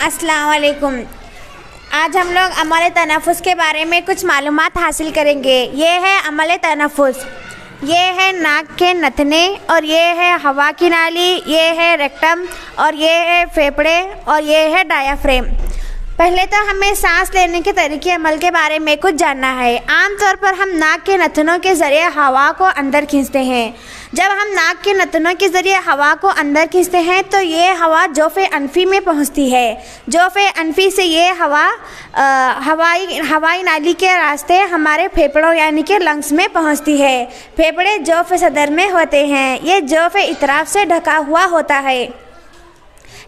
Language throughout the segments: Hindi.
अस्सलाम वालेकुम। आज हम लोग अमल तनफ़ुस के बारे में कुछ मालूमात हासिल करेंगे। ये है अमल तनफ़ुस, ये है नाक के नथने, और ये है हवा की नाली, ये है रेक्टम, और ये है फेफड़े, और ये है डायाफ्राम। पहले तो हमें सांस लेने के तरीके अमल के बारे में कुछ जानना है। आमतौर पर हम नाक के नथनों के ज़रिए हवा को अंदर खींचते हैं। जब हम नाक के नथनों के ज़रिए हवा को अंदर खींचते हैं तो ये हवा जोफ़े अनफी में पहुंचती है। जोफ़े अनफी से ये हवा हवाई नाली के रास्ते हमारे फेफड़ों यानी कि लंग्स में पहुंचती है। फेफड़े जोफ़े सदर में होते हैं। ये जोफ़े इतराफ़ से ढका हुआ होता है।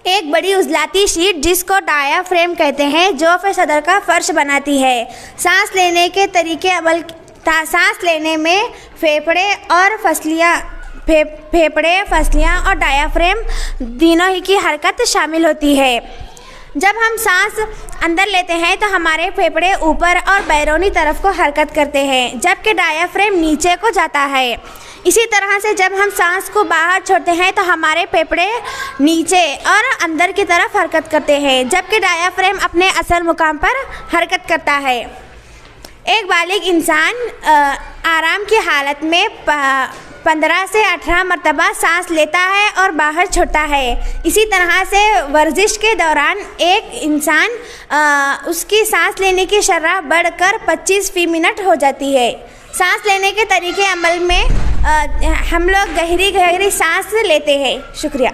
एक बड़ी उजलाती शीट जिसको डायाफ्राम कहते हैं जोफ़े सदर का फर्श बनाती है। सांस लेने के तरीके अमल सांस लेने में फेफड़े, फसलियाँ और डायाफ्राम तीनों ही की हरकत शामिल होती है। जब हम सांस अंदर लेते हैं तो हमारे फेफड़े ऊपर और बैरूनी तरफ को हरकत करते हैं, जबकि डायाफ्राम नीचे को जाता है। इसी तरह से जब हम सांस को बाहर छोड़ते हैं तो हमारे फेफड़े नीचे और अंदर की तरफ हरकत करते हैं, जबकि डायाफ्राम अपने असल मुकाम पर हरकत करता है। एक बालिग इंसान आराम की हालत में 15 से 18 मरतबा सांस लेता है और बाहर छोड़ता है। इसी तरह से वर्जिश के दौरान एक इंसान उसकी सांस लेने की शरह बढ़कर 25 फ़ी मिनट हो जाती है। सांस लेने के तरीके अमल में हम लोग गहरी सांस लेते हैं। शुक्रिया।